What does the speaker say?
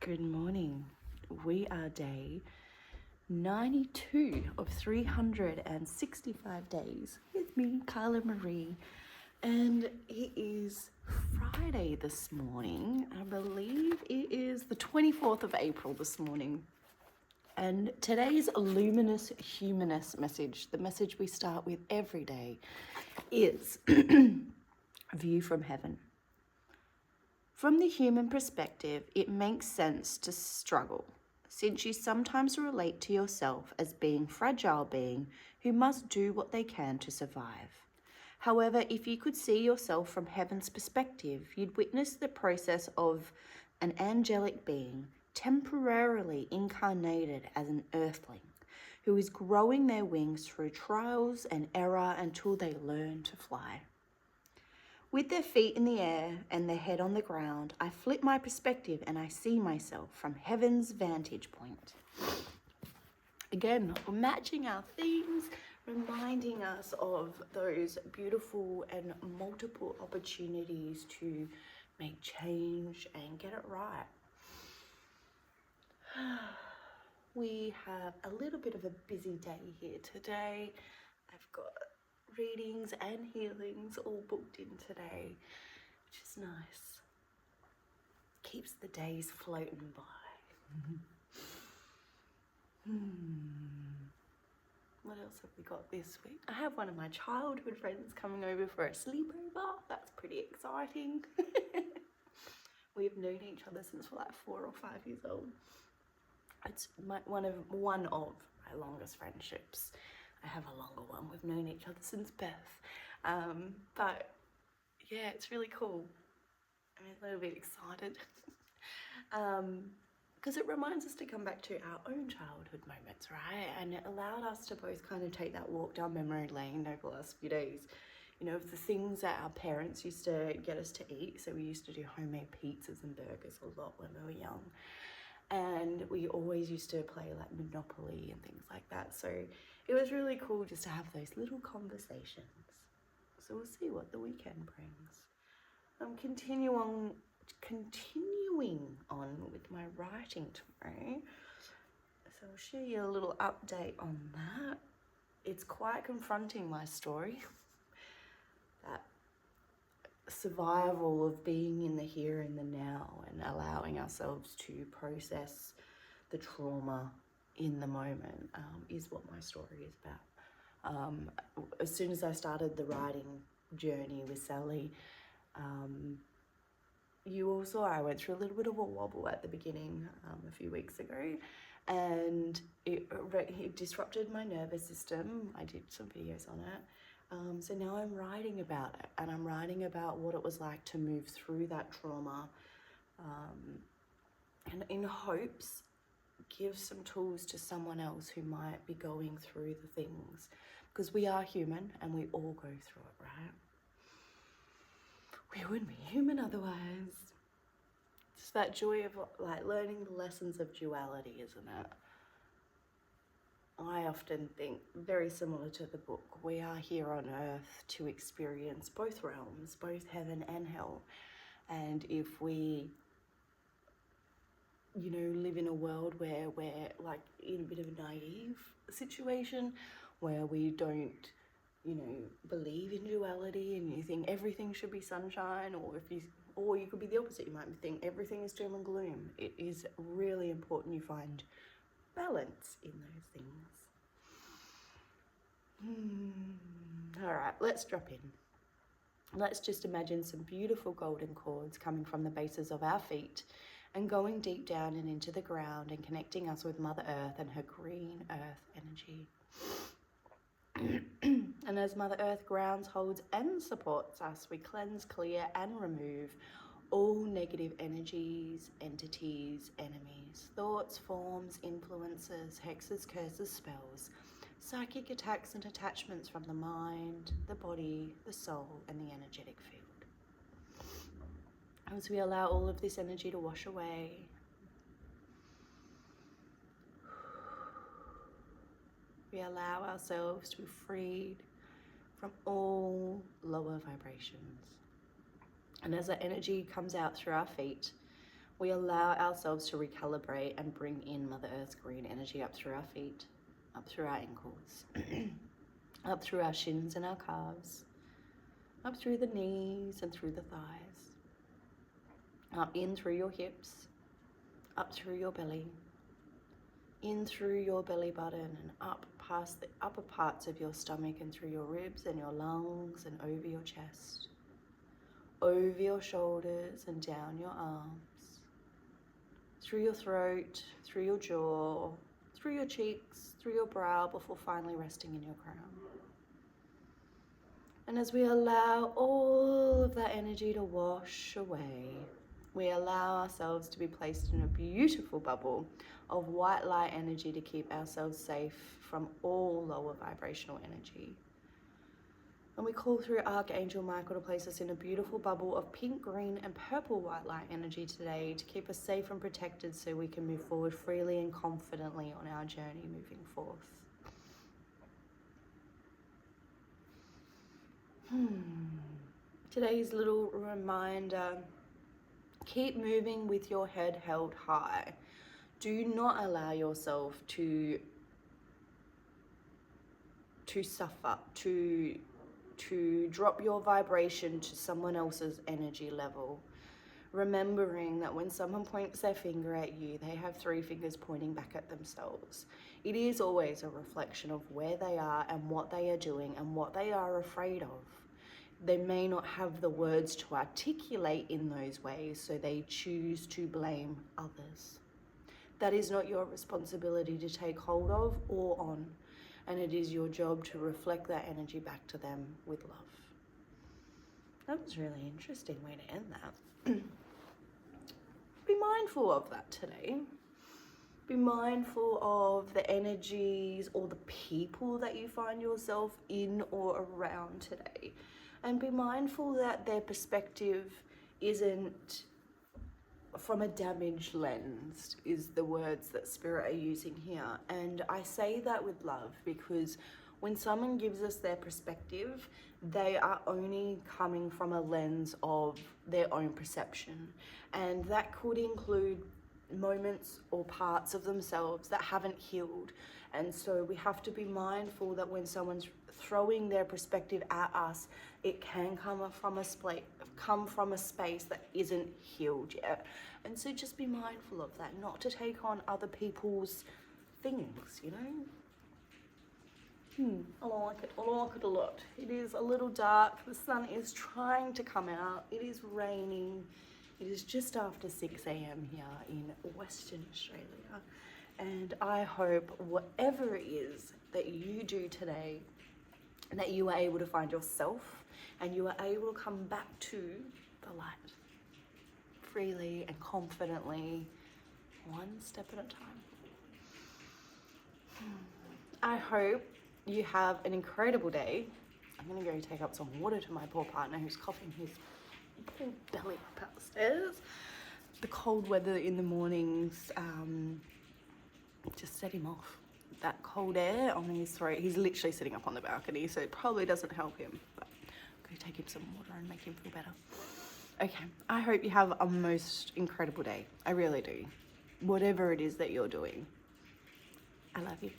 Good morning. We are day 92 of 365 days with me, Carla Marie, and it is Friday this morning. I believe it is the 24th of April this morning. And today's luminous humanist message, the message we start with every day, is view from heaven. From the human perspective, it makes sense to struggle, since you sometimes relate to yourself as being fragile being who must do what they can to survive. However, if you could see yourself from heaven's perspective, you'd witness the process of an angelic being temporarily incarnated as an earthling, who is growing their wings through trials and error until they learn to fly. With their feet in the air and their head on the ground, I flip my perspective and I see myself from heaven's vantage point. Again, matching our themes, reminding us of those beautiful and multiple opportunities to make change and get it right. We have a little bit of a busy day here today. I've got readings and healings all booked in today, which is nice. Keeps the days floating by. What else have we got this week? I have one of my childhood friends coming over for a sleepover. That's pretty exciting. We've known each other since we're like 4 or 5 years old. It's one of my longest friendships. I have a longer one. We've known each other since birth. But yeah, it's really cool. I'm a little bit excited. Because it reminds us to come back to our own childhood moments, right? And it allowed us to both kind of take that walk down memory lane over the last few days. You know, of the things that our parents used to get us to eat. So we used to do homemade pizzas and burgers a lot when we were young. And we always used to play like Monopoly and things like that. So it was really cool just to have those little conversations. So we'll see what the weekend brings. I'm continuing on with my writing tomorrow. So I'll share you a little update on that. It's quite confronting, my story. That survival of being in the here and the now and allowing ourselves to process the trauma in the moment is what my story is about. As soon as I started the writing journey with Sally, you all saw I went through a little bit of a wobble at the beginning a few weeks ago, and it disrupted my nervous system. I did some videos on it. So now I'm writing about it, and I'm writing about what it was like to move through that trauma, and in hopes give some tools to someone else who might be going through the things, because we are human and we all go through it, right? We wouldn't be human otherwise. It's that joy of like learning the lessons of duality, isn't it? I often think, very similar to the book, we are here on earth to experience both realms, both heaven and hell. And if we, you know, live in a world where we're like in a bit of a naive situation, where we don't, you know, believe in duality and you think everything should be sunshine, or you could be the opposite, you might think everything is doom and gloom. It is really important you find balance in those things. All right, let's drop in. Let's just imagine some beautiful golden cords coming from the bases of our feet and going deep down and into the ground and connecting us with Mother Earth and her green earth energy. And as Mother Earth grounds, holds and supports us, we cleanse, clear and remove all negative energies, entities, enemies, thoughts, forms, influences, hexes, curses, spells, psychic attacks and attachments from the mind, the body, the soul and the energetic field. As we allow all of this energy to wash away, we allow ourselves to be freed from all lower vibrations. And as that energy comes out through our feet, We allow ourselves to recalibrate and bring in Mother Earth's green energy up through our feet, up through our ankles, up through our shins and our calves, up through the knees and through the thighs, up in through your hips, up through your belly, in through your belly button and up past the upper parts of your stomach and through your ribs and your lungs and over your chest, over your shoulders and down your arms, through your throat, through your jaw, through your cheeks, through your brow, before finally resting in your crown. And as we allow all of that energy to wash away, we allow ourselves to be placed in a beautiful bubble of white light energy to keep ourselves safe from all lower vibrational energy. And we call through Archangel Michael to place us in a beautiful bubble of pink, green, and purple white light energy today to keep us safe and protected so we can move forward freely and confidently on our journey moving forth. Today's little reminder, keep moving with your head held high. Do not allow yourself to suffer, to drop your vibration to someone else's energy level. Remembering that when someone points their finger at you, they have 3 fingers pointing back at themselves. It is always a reflection of where they are and what they are doing and what they are afraid of. They may not have the words to articulate in those ways, so they choose to blame others. That is not your responsibility to take hold of or on, and it is your job to reflect that energy back to them with love. That was a really interesting way to end that. Be mindful of that today. Be mindful of the energies or the people that you find yourself in or around today. And be mindful that their perspective isn't from a damaged lens, is the words that Spirit are using here. And I say that with love, because when someone gives us their perspective, they are only coming from a lens of their own perception. And that could include moments or parts of themselves that haven't healed. And so we have to be mindful that when someone's throwing their perspective at us, it can come from a space that isn't healed yet. And so just be mindful of that, not to take on other people's things, you know? I like it a lot. It is a little dark. The sun is trying to come out. It is raining. It is just after 6 a.m. here in Western Australia. And I hope whatever it is that you do today, that you are able to find yourself and you are able to come back to the light freely and confidently, one step at a time. I hope you have an incredible day. I'm going to go take up some water to my poor partner who's coughing his poor belly up upstairs. The cold weather in the mornings just set him off. That cold air on his throat. He's literally sitting up on the balcony, so it probably doesn't help him. But go take him some water and make him feel better. Okay, I hope you have a most incredible day. I really do. Whatever it is that you're doing. I love you.